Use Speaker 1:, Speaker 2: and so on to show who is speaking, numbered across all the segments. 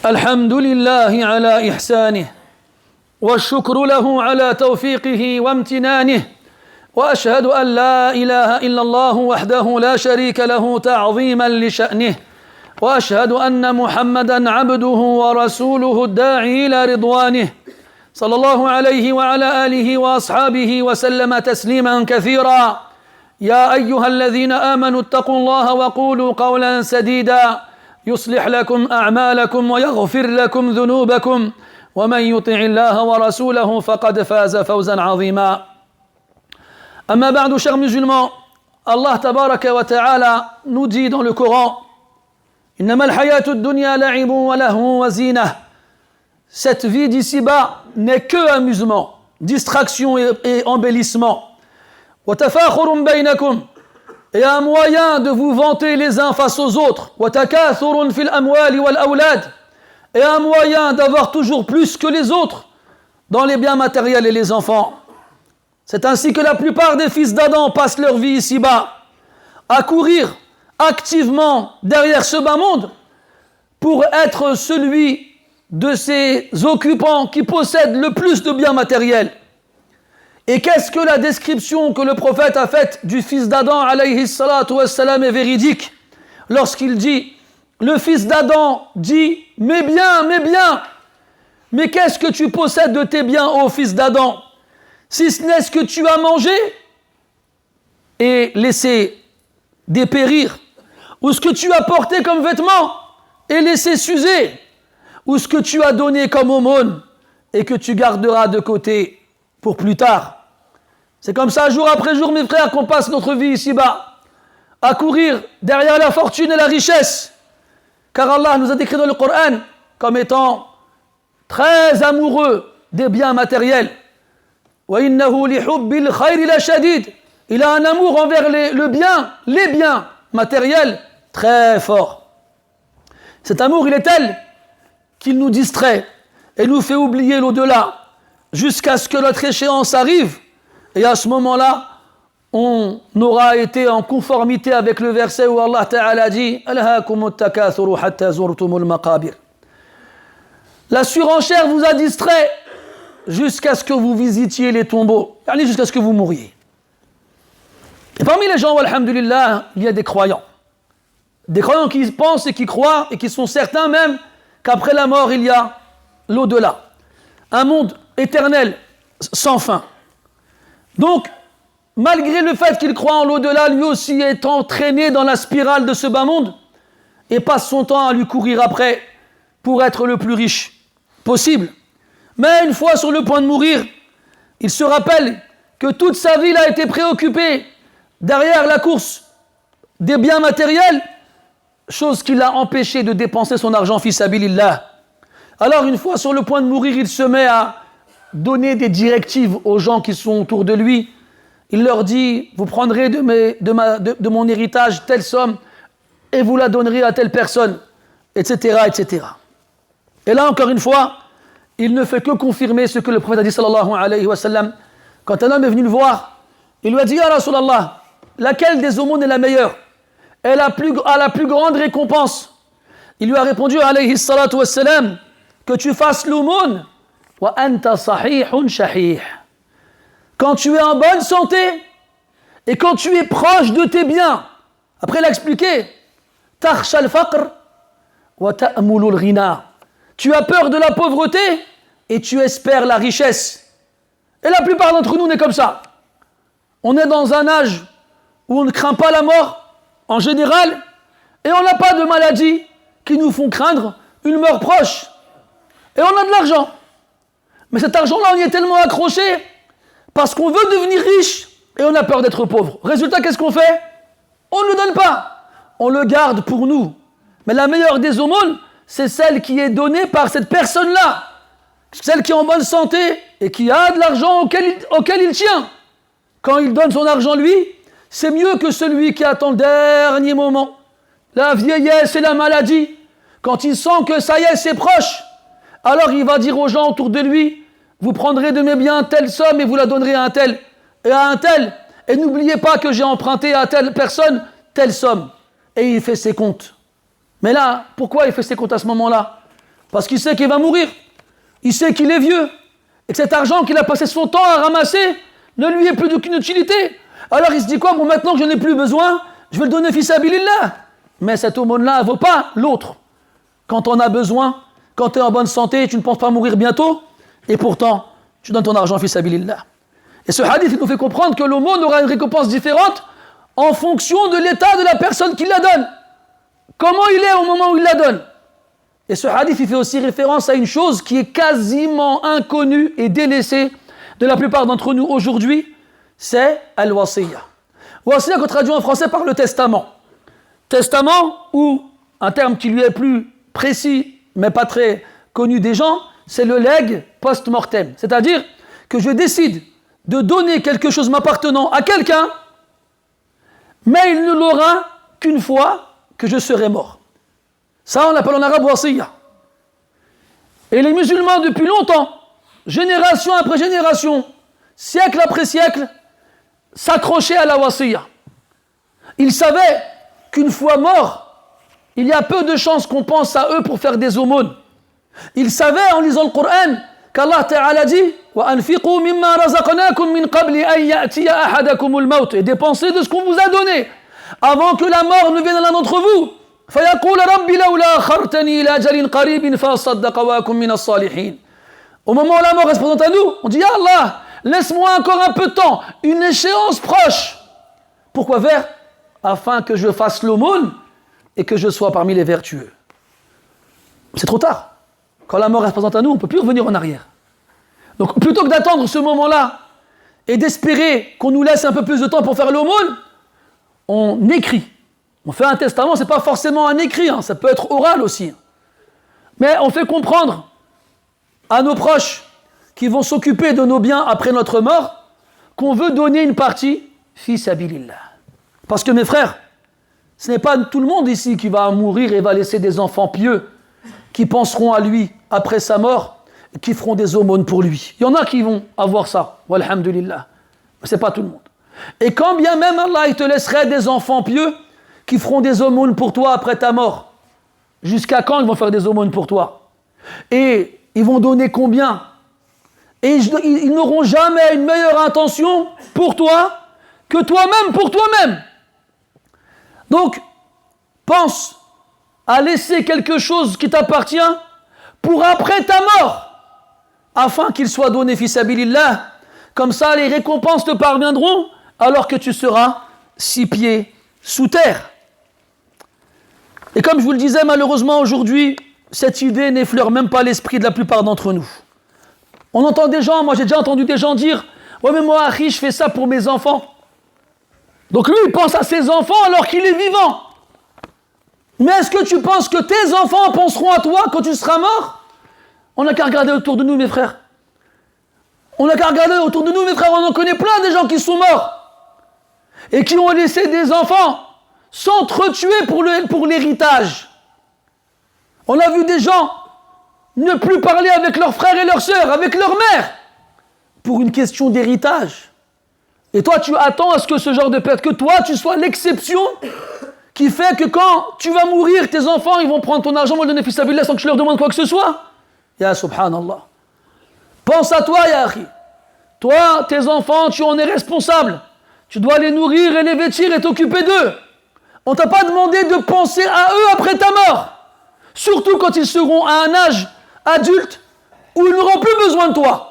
Speaker 1: الحمد لله على إحسانه والشكر له على توفيقه وامتنانه وأشهد أن لا إله إلا الله وحده لا شريك له تعظيما لشأنه وأشهد أن محمدا عبده ورسوله الداعي إلى رضوانه صلى الله عليه وعلى آله وأصحابه وسلم تسليما كثيرا يا أيها الذين آمنوا اتقوا الله وقولوا قولا سديدا يصلح لكم أعمالكم ويغفر لكم ذنوبكم ومن يطع الله ورسوله فقد فاز فوزا عظيما أما بعد chers musulmans, Allah tabaraka wa ta'ala nous dit dans le Coran إنما الحياة الدنيا لعب ولهو وزينة. Cette vie d'ici-bas n'est que amusement, distraction et embellissement. وتفاخر بينكم, et un moyen de vous vanter les uns face aux autres. وتكاثر في الأموال والأولاد, et un moyen d'avoir toujours plus que les autres dans les biens matériels et les enfants. C'est ainsi que la plupart des fils d'Adam passent leur vie ici-bas, à courir activement derrière ce bas monde pour être celui de ces occupants qui possèdent le plus de biens matériels. Et qu'est-ce que la description que le prophète a faite du fils d'Adam alayhi salatu wassalam est véridique lorsqu'il dit, le fils d'Adam dit, mes biens, mais qu'est-ce que tu possèdes de tes biens, ô fils d'Adam, si ce n'est ce que tu as mangé et laissé dépérir, ou ce que tu as porté comme vêtements et laissé s'user, ou ce que tu as donné comme aumône et que tu garderas de côté pour plus tard. C'est comme ça, jour après jour, mes frères, qu'on passe notre vie ici-bas, à courir derrière la fortune et la richesse. Car Allah nous a décrit dans le Coran comme étant très amoureux des biens matériels. وَإِنَّهُ لِحُبِّ الْخَيْرِ لَشَدِيدٌ. Il a un amour envers les biens matériels très fort. Cet amour, il est tel qu'il nous distrait et nous fait oublier l'au-delà jusqu'à ce que notre échéance arrive. Et à ce moment-là, on aura été en conformité avec le verset où Allah Ta'ala dit la surenchère vous a distrait jusqu'à ce que vous visitiez les tombeaux, jusqu'à ce que vous mouriez. Et parmi les gens, alhamdulillah, il y a des croyants qui pensent et qui croient et qui sont certains même qu'après la mort, il y a l'au-delà, un monde éternel, sans fin. Donc, malgré le fait qu'il croit en l'au-delà, lui aussi est entraîné dans la spirale de ce bas monde et passe son temps à lui courir après pour être le plus riche possible. Mais une fois sur le point de mourir, il se rappelle que toute sa vie a été préoccupée derrière la course des biens matériels, chose qui l'a empêché de dépenser son argent fi sabilillah. Alors une fois sur le point de mourir, il se met à donner des directives aux gens qui sont autour de lui. Il leur dit, vous prendrez de mon héritage telle somme et vous la donnerez à telle personne, etc., etc. Et là, encore une fois, il ne fait que confirmer ce que le prophète a dit, sallallahu alayhi wa sallam. Quand un homme est venu le voir, il lui a dit, ya Rasulallah, laquelle des aumônes est la meilleure et a la plus grande récompense? Il lui a répondu, alayhi salatu wa sallam, que tu fasses l'aumône wa anta sahihun shahih. Quand tu es en bonne santé et quand tu es proche de tes biens. Après il a expliqué, takhsha al-faqr wa ta'mulu al-ghina. Tu as peur de la pauvreté et tu espères la richesse. Et la plupart d'entre nous, on est comme ça. On est dans un âge où on ne craint pas la mort, en général, et on n'a pas de maladies qui nous font craindre une mort proche. Et on a de l'argent. Mais cet argent-là, on y est tellement accroché parce qu'on veut devenir riche et on a peur d'être pauvre. Résultat, qu'est-ce qu'on fait? On ne le donne pas. On le garde pour nous. Mais la meilleure des aumônes, c'est celle qui est donnée par cette personne-là. Celle qui est en bonne santé et qui a de l'argent auquel il tient. Quand il donne son argent, lui, c'est mieux que celui qui attend le dernier moment. La vieillesse et la maladie. Quand il sent que ça y est, c'est proche, alors il va dire aux gens autour de lui, vous prendrez de mes biens telle somme et vous la donnerez à un tel et à un tel. Et n'oubliez pas que j'ai emprunté à telle personne telle somme. Et il fait ses comptes. Mais là, pourquoi il fait ses comptes à ce moment-là? Parce qu'il sait qu'il va mourir. Il sait qu'il est vieux. Et que cet argent qu'il a passé son temps à ramasser ne lui est plus d'aucune utilité. Alors il se dit quoi? Bon, maintenant que je n'en ai plus besoin, je vais le donner fils sabilillah. Mais cette aumône-là ne vaut pas l'autre. Quand on a besoin, quand tu es en bonne santé, tu ne penses pas mourir bientôt, et pourtant, tu donnes ton argent fils sabilillah. Et ce hadith, il nous fait comprendre que l'aumône aura une récompense différente en fonction de l'état de la personne qui la donne. Comment il est au moment où il la donne. Et ce hadith, il fait aussi référence à une chose qui est quasiment inconnue et délaissée de la plupart d'entre nous aujourd'hui, c'est al-wasiyya. Wasiyya qu'on traduit en français par le testament. Testament, ou un terme qui lui est plus précis, mais pas très connu des gens, c'est le legs post-mortem. C'est-à-dire que je décide de donner quelque chose m'appartenant à quelqu'un, mais il ne l'aura qu'une fois que je serai mort. Ça, on l'appelle en arabe wasiyya. Et les musulmans, depuis longtemps, génération après génération, siècle après siècle, s'accrochaient à la wasiyya. Ils savaient qu'une fois mort, il y a peu de chances qu'on pense à eux pour faire des aumônes. Ils savaient en lisant le Coran qu'Allah Ta'ala dit وَأَنْفِقُوا مِمَّا رَزَقْنَاكُمْ مِنْ قَبْلِ أَنْ يَأْتِيَ أَحَدَكُمُ الْمَوْتِ, et dépensez de ce qu'on vous a donné avant que la mort ne vienne à l'un d'entre vous. فَيَقُولَ رَبِّ لَوْلَا أَخَّرْتَنِي إِلَى أَجَلٍ قَرِيبٍ فَأَصَّدَّقَ وَأَكُن مِنَ الصَّالِحِينَ. Au moment où la mort se présente à nous, on dit Ya Allah, laisse-moi encore un peu de temps, une échéance proche. Pourquoi faire? Afin que je fasse l'aumône et que je sois parmi les vertueux. C'est trop tard. Quand la mort se présente à nous, on ne peut plus revenir en arrière. Donc plutôt que d'attendre ce moment-là et d'espérer qu'on nous laisse un peu plus de temps pour faire l'aumône, on écrit. On fait un testament, ce n'est pas forcément un écrit, ça peut être oral aussi. Mais on fait comprendre à nos proches qui vont s'occuper de nos biens après notre mort qu'on veut donner une partie fi sabilillah. Parce que mes frères, ce n'est pas tout le monde ici qui va mourir et va laisser des enfants pieux qui penseront à lui après sa mort et qui feront des aumônes pour lui. Il y en a qui vont avoir ça, walhamdulillah. Mais ce n'est pas tout le monde. Et quand bien même Allah il te laisserait des enfants pieux qui feront des aumônes pour toi après ta mort, jusqu'à quand ils vont faire des aumônes pour toi? Et ils vont donner combien? Et ils n'auront jamais une meilleure intention pour toi que toi-même pour toi-même. Donc, pense à laisser quelque chose qui t'appartient pour après ta mort, afin qu'il soit donné fi sabilillah. Comme ça, les récompenses te parviendront alors que tu seras 6 pieds sous terre. Et comme je vous le disais, malheureusement aujourd'hui, cette idée n'effleure même pas l'esprit de la plupart d'entre nous. On entend des gens, moi j'ai déjà entendu des gens dire « Ouais mais moi, Akhi, je fais ça pour mes enfants. » Donc lui, il pense à ses enfants alors qu'il est vivant. Mais est-ce que tu penses que tes enfants penseront à toi quand tu seras mort? On n'a qu'à regarder autour de nous, mes frères. On n'a qu'à regarder autour de nous, mes frères. On en connaît plein des gens qui sont morts et qui ont laissé des enfants s'entretuer pour l'héritage. On a vu des gens ne plus parler avec leurs frères et leurs sœurs, avec leur mère, pour une question d'héritage. Et toi, tu attends à ce que ce genre de perte, que toi, tu sois l'exception qui fait que quand tu vas mourir, tes enfants, ils vont prendre ton argent, vont le donner fils sabilillah sans que tu leur demandes quoi que ce soit. Ya subhanallah. Pense à toi, ya akhi. Toi, tes enfants, tu en es responsable. Tu dois les nourrir et les vêtir et t'occuper d'eux. On ne t'a pas demandé de penser à eux après ta mort. Surtout quand ils seront à un âge adulte où ils n'auront plus besoin de toi.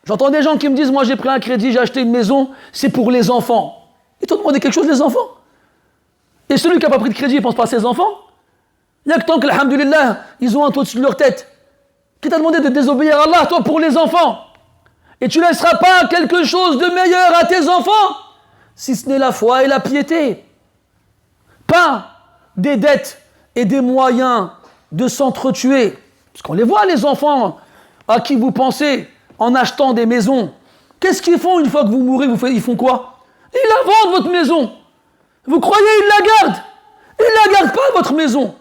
Speaker 1: J'entends des gens qui me disent, moi j'ai pris un crédit, j'ai acheté une maison, c'est pour les enfants. Ils t'ont demandé quelque chose, les enfants? Et celui qui n'a pas pris de crédit, il ne pense pas à ses enfants? Il n'y a que tant que, alhamdulillah, ils ont un toit au-dessus de leur tête. Qui t'a demandé de désobéir à Allah, toi, pour les enfants? Et tu ne laisseras pas quelque chose de meilleur à tes enfants, si ce n'est la foi et la piété. Pas des dettes et des moyens de s'entretuer. Parce qu'on les voit, les enfants à qui vous pensez en achetant des maisons. Qu'est-ce qu'ils font une fois que vous mourrez? Ils font quoi? Ils la vendent, votre maison. Vous croyez ils la gardent? Ils ne la gardent pas, votre maison.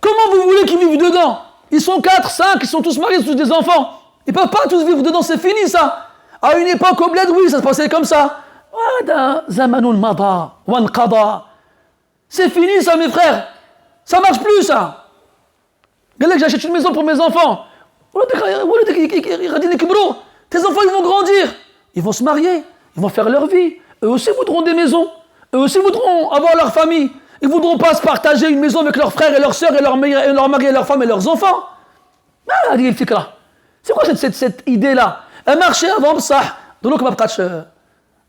Speaker 1: Comment vous voulez qu'ils vivent dedans? Ils sont 4, 5, ils sont tous mariés, ils sont tous des enfants. Ils ne peuvent pas tous vivre dedans, c'est fini ça. À une époque au bled, oui, ça se passait comme ça. C'est fini ça, mes frères. Ça marche plus ça. قال لك j'achète une maison pour mes enfants. Tes enfants ils vont grandir, ils vont se marier, ils vont faire leur vie. Eux aussi voudront des maisons, eux aussi voudront avoir leur famille. Ils ne voudront pas se partager une maison avec leurs frères et leurs sœurs et leur mari et leurs femmes et leurs enfants. C'est quoi cette idée-là? Elle marchait avant, ça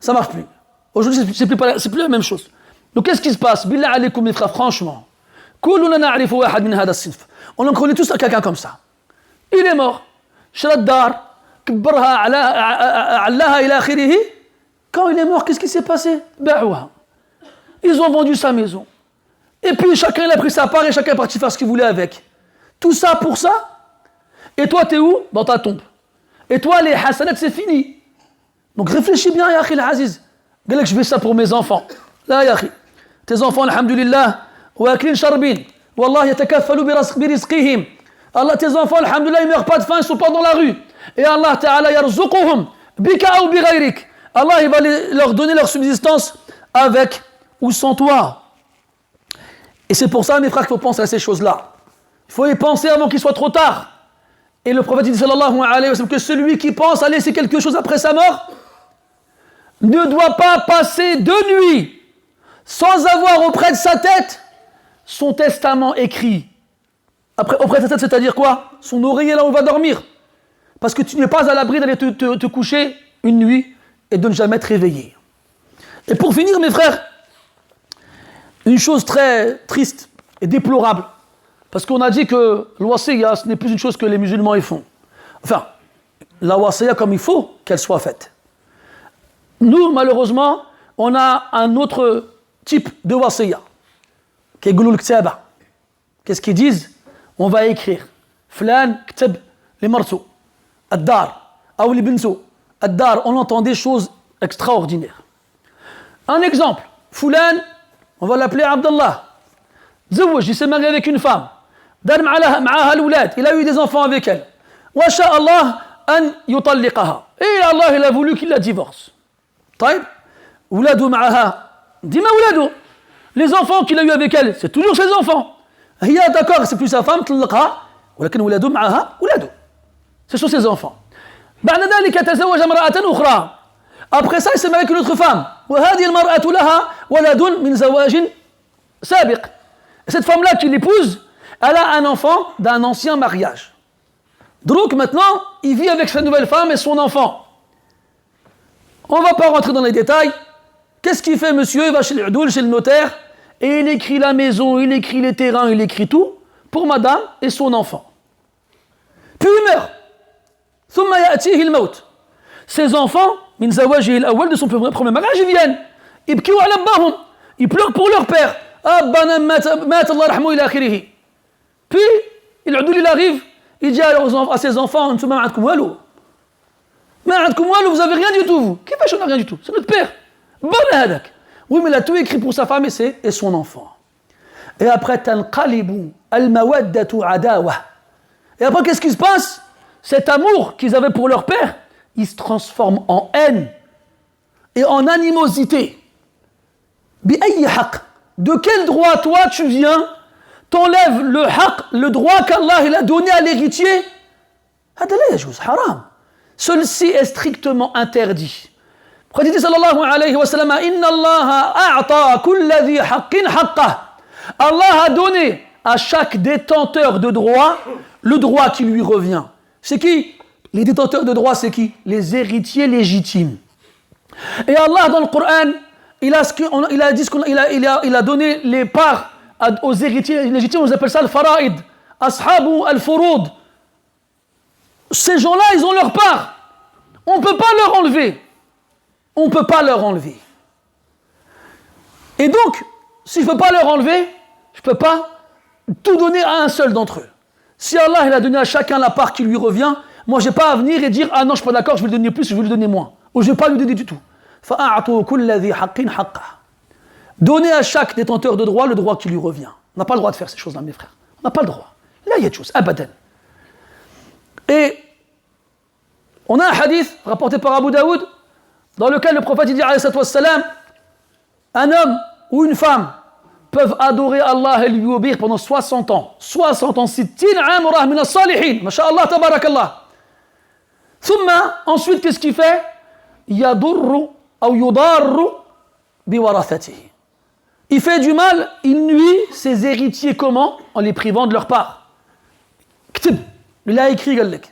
Speaker 1: marche plus. Aujourd'hui, c'est plus la même chose. Donc qu'est-ce qui se passe? Billah alaykoum mes frères, franchement. On en connaît tous quelqu'un comme ça. Il est mort. Quand il est mort, qu'est-ce qui s'est passé? Ils ont vendu sa maison. Et puis chacun il a pris sa part et chacun est parti faire ce qu'il voulait avec. Tout ça pour ça? Et toi, t'es où? Dans ta tombe. Et toi, les hasanat, c'est fini. Donc réfléchis bien, ya akhi al-aziz. Dis-le que je fais ça pour mes enfants. Là, ya akhi. Tes enfants, alhamdulillah, واكلين شاربين والله يتكفلوا برزقهم. Allah, tes enfants, alhamdulillah, ils meurent pas de faim, ils sont pas dans la rue. Et Allah Ta'ala yarzuquhum bika ou bighayrik. Allah, il va leur donner leur subsistance avec ou sans toi. Et c'est pour ça, mes frères, qu'il faut penser à ces choses-là. Il faut y penser avant qu'il soit trop tard. Et le prophète dit sallallahu alayhi wa sallam que celui qui pense à laisser quelque chose après sa mort ne doit pas passer 2 nuits sans avoir auprès de sa tête son testament écrit. Auprès de sa tête, c'est-à-dire quoi? Son oreiller là où il va dormir. Parce que tu n'es pas à l'abri d'aller te coucher une nuit et de ne jamais te réveiller. Et pour finir, mes frères, une chose très triste et déplorable, parce qu'on a dit que l'wasiyya, ce n'est plus une chose que les musulmans y font. Enfin, la wasiyya comme il faut qu'elle soit faite. Nous, malheureusement, on a un autre type de wasiyya, qui est gouloul ktaba. Qu'est-ce qu'ils disent? On va écrire Flan ktab li martou, ad-dar, ou li bintou, ad-dar. On entend des choses extraordinaires. Un exemple, Foulan, on va l'appeler Abdallah. Zawaj, il s'est marié avec une femme. Dar ma'aha l'oulad, il a eu des enfants avec elle. Wa sha Allah an yutalliqaha. Et Allah, il a voulu qu'il la divorce. Taïb, ouladou ma'aha, dima ouladou. Les enfants qu'il a eu avec elle, c'est toujours ses enfants. هي d'accord, c'est plus sa femme, طلقها ولكن ولاده معها ولاده. Ce sont ses enfants. بعد ذلك تزوج امرأة أخرى. Après ça, il s'est marié avec une autre femme. وهذه المرأة لها ولد من زواج سابق. Cette femme-là qu'il épouse, elle a un enfant d'un ancien mariage. Donc maintenant, il vit avec sa nouvelle femme et son enfant. On ne va pas rentrer dans les détails. Qu'est-ce qu'il fait, monsieur? Il va chez le notaire. Et il écrit la maison, il écrit les terrains, il écrit tout pour madame et son enfant. Puis il meurt. ثم يأتيه الموت. Ses enfants, من زواجه الأول, de son premier mariage, ils viennent. يبكوا على أباهم. Ils pleurent pour leur père. أبانا مات الله يرحمه إلى آخره. Puis, il arrive, il dit à ses enfants, أنتم ما عندكم والو. ما عندكم والو, vous avez rien du tout, vous. كيفاش on n'a rien du tout? C'est notre père. بنا هذاك. Oui, mais il a tout écrit pour sa femme et son enfant. Et après, tanqalibu al-mawaddatu adawa. Et après, qu'est-ce qui se passe? Cet amour qu'ils avaient pour leur père, il se transforme en haine et en animosité. Bi ayyi haqq? De quel droit, toi, tu viens, t'enlèves le haqq, le droit qu'Allah il a donné à l'héritier? Hada la yajouz, haram. Celui-ci est strictement interdit. Le prophète sallallahu alayhi wa sallam, inna Allah a'ta kulla dhi haqqin haqqah. Allah a donné à chaque détenteur de droit le droit qui lui revient. C'est qui? Les détenteurs de droit, c'est qui? Les héritiers légitimes. Et Allah dans le Coran, il a donné les parts aux héritiers légitimes, on appelle ça le fara'id, ashabu al-furud. Ces gens-là, ils ont leur part. On ne peut pas leur enlever. On ne peut pas leur enlever. Et donc, si je ne peux pas leur enlever, je ne peux pas tout donner à un seul d'entre eux. Si Allah il a donné à chacun la part qui lui revient, moi je n'ai pas à venir et dire « Ah non, je ne suis pas d'accord, je vais lui donner plus, je vais lui donner moins. » Ou je ne vais pas lui donner du tout. Donnez à chaque détenteur de droit le droit qui lui revient. On n'a pas le droit de faire ces choses-là, mes frères. On n'a pas le droit. Là, il y a des choses, abadan. Et on a un hadith rapporté par Abu Daoud dans lequel le prophète dit alayhi salatu wassalam, un homme ou une femme peuvent adorer Allah et lui obéir pendant 60 ans. 60 ans, 60 amrah min as-salihin. Masha'Allah, tabarakallah. Thumma, ensuite, qu'est-ce qu'il fait? Yadurru ou yudarru biwarathatihi. Il fait du mal, il nuit ses héritiers comment? En les privant de leur part. Ktib. Il a écrit, قال لك.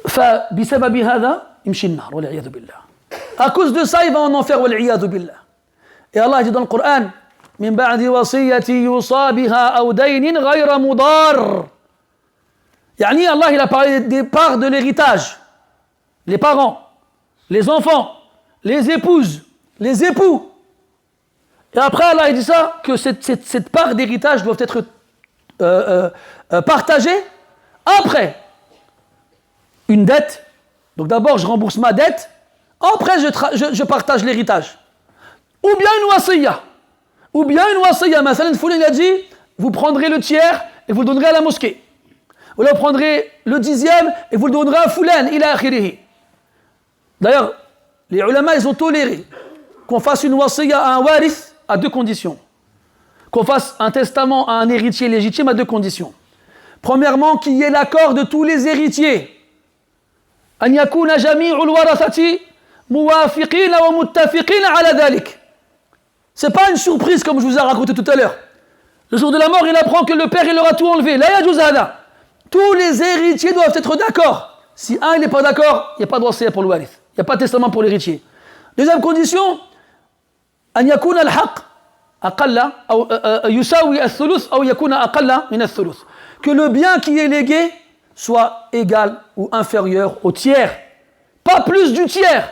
Speaker 1: فبسبب هذا يمشي النار والعياذ بالله. À cause de ça, il va en enfer والعياذ بالله. Et Allah dit dans le Coran, من بعد وصية يوصى بها أو دين غير مضار. يعني Allah, il a parlé des parts de l'héritage. Les parents, les enfants, les épouses, les époux. Et après, Allah il dit ça, que cette part d'héritage doit être partagée après une dette. Donc d'abord, je rembourse ma dette. Après, je partage l'héritage. Ou bien une wasiyya. Ou bien une wasiyya. Mathalan, il a dit, vous prendrez le tiers et vous le donnerez à la mosquée. Ou là, vous prendrez le 10e et vous le donnerez à Fulan, ila akhirihi. D'ailleurs, les ulama, ils ont toléré qu'on fasse une wasiyya à un warith à deux conditions. Qu'on fasse un testament à un héritier légitime à deux conditions. Premièrement, qu'il y ait l'accord de tous les héritiers. أن يكون جميع الورثة موافقين ومتفقين على ذلك. C'est pas une surprise comme je vous ai raconté tout à l'heure. Le jour de la mort, il apprend que le père il aura tout enlevé. لا يجوز هذا. Tous les héritiers doivent être d'accord. Si un n'est pas d'accord, il n'y a pas de wasiyya pour le warith. Il n'y a pas de testament pour l'héritier. Deuxième condition, أن يكون الحق أقل أو يساوي الثلث أو يكون أقل من الثلث. Que le bien qui est légué soit égal ou inférieur au tiers. Pas plus du tiers.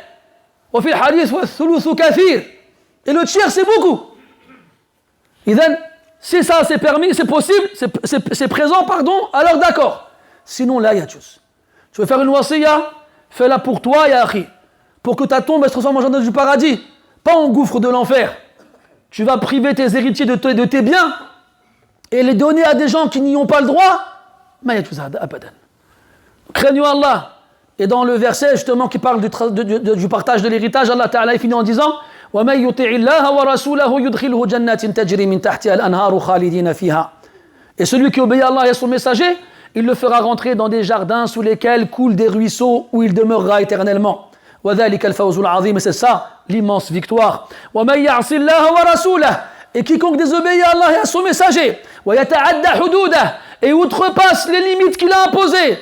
Speaker 1: وفي الحديث والثلث كثير. Et le tiers c'est beaucoup. إذن si ça c'est permis, c'est possible, c'est présent, pardon, alors d'accord. Sinon là, yajuz. Tu veux faire une wasiyya, fais-la pour toi, ya akhi. Pour que ta tombe se transforme en jardin du paradis, pas en gouffre de l'enfer. Tu vas priver tes héritiers de tes biens et les donner à des gens qui n'y ont pas le droit. Ma yajuz hada abadan. Craignons Allah. Et dans le verset justement qui parle du partage de l'héritage, Allah Ta'ala finit en disant وَمَنْ يُطِعِ اللَّهَ وَرَسُولَهُ يُدْخِلْهُ جَنَّاتٍ تَجْرِي مِنْ تَحْتِهَا الْأَنْهَارُ خَالِدِينَ فِيهَا. Et celui qui obéit à Allah et à son messager, il le fera rentrer dans des jardins sous lesquels coulent des ruisseaux où il demeurera éternellement. وَذَلِكَ الْفَوْزُ الْعَظِيمُ. Et c'est ça l'immense victoire. وَمَنْ يَعْصِ اللَّهَ وَرَسُولَهُ. Et quiconque désobéit à Allah et à son messager, وَيَتَعَدَّ حُدُودَهُ. Et outrepasse les limites qu'il a imposées,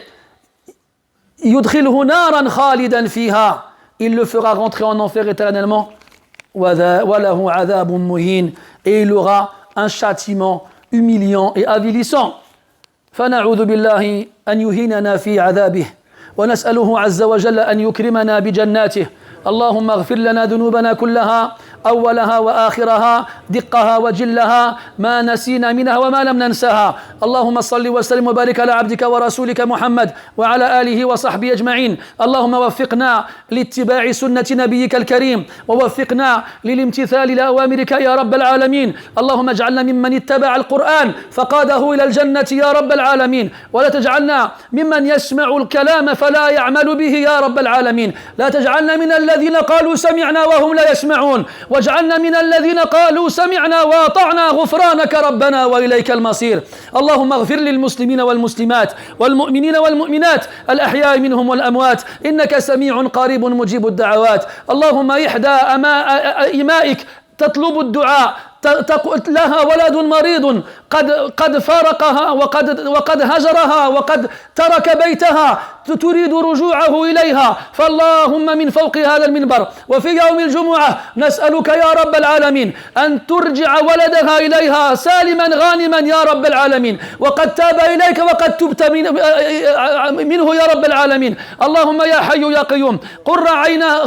Speaker 1: يُدْخِلْهُ نَارًا خَالِدًا فِيهَا. Il le fera rentrer en enfer éternellement. وَلَهُ عَذَابٌ مُهِينٌ. Et il aura un châtiment humiliant et avilissant. فنعوذ بالله أن يهيننا في عذابه ونسأله عز وجل أن يكرمنا بجناته. اللهم اغفر لنا ذنوبنا كلها أولها وآخرها دقها وجلها ما نسينا منها وما لم ننسها. اللهم صل وسلم وبارك على عبدك ورسولك محمد وعلى آله وصحبه أجمعين. اللهم وفقنا لاتباع سنة نبيك الكريم ووفقنا للامتثال لأوامرك يا رب العالمين. اللهم اجعلنا ممن اتبع القرآن فقاده إلى الجنة يا رب العالمين، ولا تجعلنا ممن يسمع الكلام فلا يعمل به يا رب العالمين. لا تجعلنا من الذين قالوا سمعنا وهم لا يسمعون، واجعلنا من الذين قالوا سمعنا وأطعنا غفرانك ربنا وإليك المصير. اللهم اغفر للمسلمين والمسلمات والمؤمنين والمؤمنات الأحياء منهم والأموات إنك سميع قريب مجيب الدعوات. اللهم إحدى إمائك تطلب الدعاء لها ولد مريض قد فارقها وقد هجرها وقد ترك بيتها تريد رجوعه إليها، فاللهم من فوق هذا المنبر وفي يوم الجمعة نسألك يا رب العالمين أن ترجع ولدها إليها سالما غانما يا رب العالمين، وقد تاب إليك وقد تبت منه يا رب العالمين. اللهم يا حي يا قيوم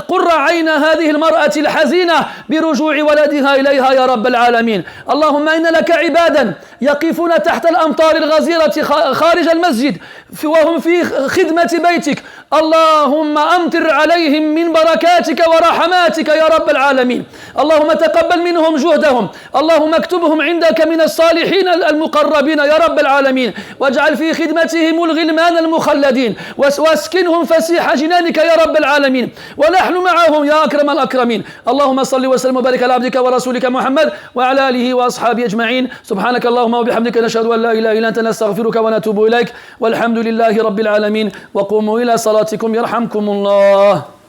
Speaker 1: قر عين هذه المرأة الحزينة برجوع ولدها إليها يا رب العالمين. اللهم إن لك عبادا يقفون تحت الأمطار الغزيرة خارج المسجد وهم في خدمة بيتك، اللهم أمطر عليهم من بركاتك ورحماتك يا رب العالمين. اللهم تقبل منهم جهدهم، اللهم اكتبهم عندك من الصالحين المقربين يا رب العالمين، واجعل في خدمتهم الغلمان المخلدين، واسكنهم فسيح جنانك يا رب العالمين، ونحن معهم يا أكرم الأكرمين. اللهم صل وسلم وبارك على عبدك ورسولك محمد وعلى آله وأصحابه أجمعين. سبحانك اللهم وبحمدك، نشهد أن لا إله إلا أنت، نستغفرك ونتوب إليك، والحمد لله رب العالمين. وقوموا إلى صلاتكم يرحمكم الله.